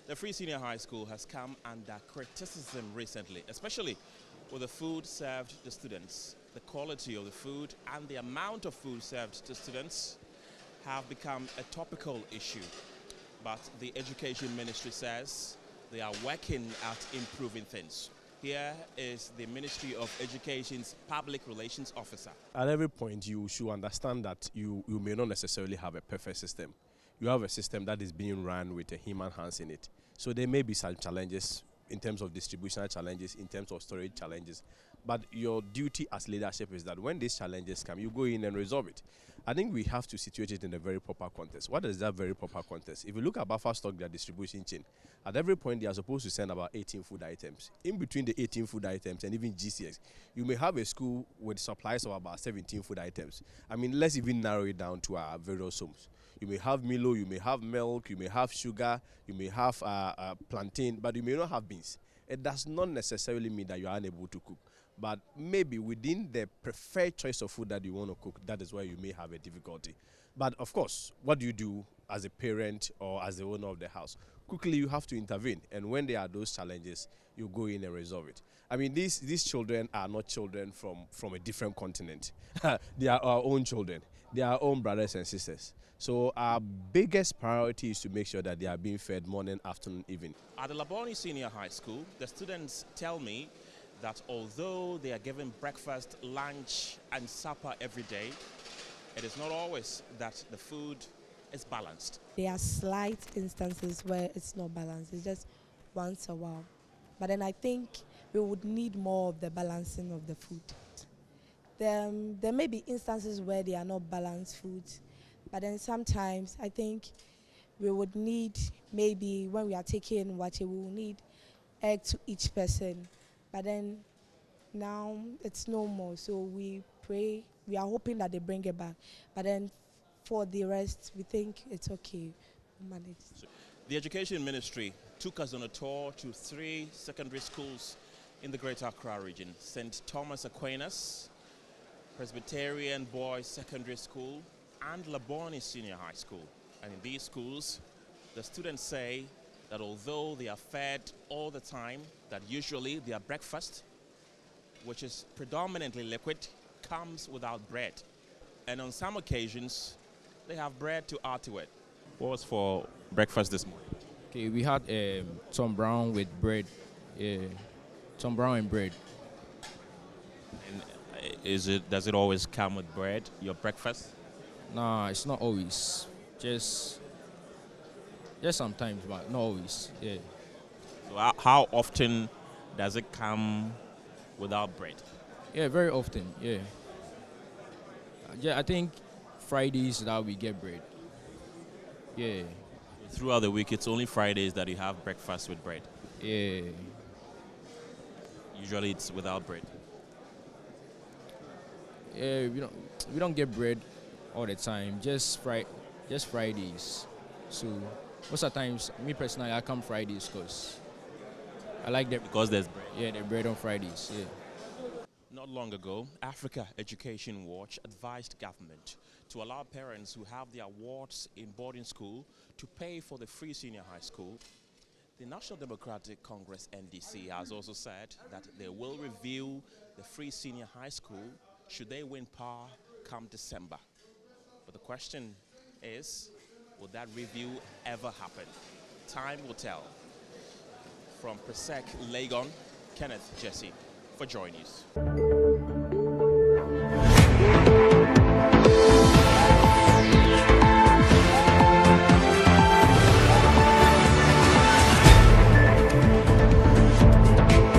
The Free Senior High School has come under criticism recently, especially with the food served to students. The quality of the food and the amount of food served to students have become a topical issue. But the Education Ministry says they are working at improving things. Here is the Ministry of Education's Public Relations Officer. At every point, you should understand that you may not necessarily have a perfect system. You have a system that is being run with a human hands in it. So there may be some challenges in terms of distributional challenges, in terms of storage challenges. But your duty as leadership is that when these challenges come, you go in and resolve it. I think we have to situate it in a very proper context. What is that very proper context? If you look at buffer stock, their distribution chain, at every point they are supposed to send about 18 food items. In between the 18 food items and even GCX, you may have a school with supplies of about 17 food items. I mean, let's even narrow it down to our various homes. You may have Milo, you may have milk, you may have sugar, you may have plantain, but you may not have beans. It does not necessarily mean that you are unable to cook. But maybe within the preferred choice of food that you want to cook, that is where you may have a difficulty. But of course, what do you do as a parent or as the owner of the house? Quickly, you have to intervene. And when there are those challenges, you go in and resolve it. I mean, these children are not children from a different continent. They are our own children. They are our own brothers and sisters. So our biggest priority is to make sure that they are being fed morning, afternoon, evening. At the Laboni Senior High School, the students tell me that although they are given breakfast, lunch, and supper every day, it is not always that the food is balanced. There are slight instances where it's not balanced. It's just once a while. But then I think we would need more of the balancing of the food. There may be instances where they are not balanced foods, but then sometimes I think we would need, maybe when we are taking what we will need egg to each person. But then now it's no more, so we pray, we are hoping that they bring it back. But then for the rest, we think it's okay, we'll manage. The Education Ministry took us on a tour to 3 secondary schools in the Greater Accra region: St. Thomas Aquinas, Presbyterian Boys Secondary School, and Laboni Senior High School. And in these schools, the students say that although they are fed all the time, that usually their breakfast, which is predominantly liquid, comes without bread. And on some occasions, they have bread to add to it. What was for breakfast this morning? Okay, we had Tom Brown with bread. Tom Brown and bread. And does it always come with bread, your breakfast? Nah, it's not always. Just sometimes, but not always. Yeah. So how often does it come without bread? Yeah, very often. Yeah. Yeah, I think Fridays that we get bread. Yeah. Throughout the week, it's only Fridays that you have breakfast with bread. Yeah. Usually, it's without bread. Yeah, we don't get bread all the time. Just Fridays. So most of the times, me personally, I come Fridays because I like that. Because there's bread. Yeah, the bread on Fridays. Yeah. Not long ago, Africa Education Watch advised government to allow parents who have their wards in boarding school to pay for the free senior high school. The National Democratic Congress NDC has also said that they will review the free senior high school should they win power come December. But the question is, will that review ever happen? Time will tell. From Presec, Legon, Kenneth Jesse for Joy News.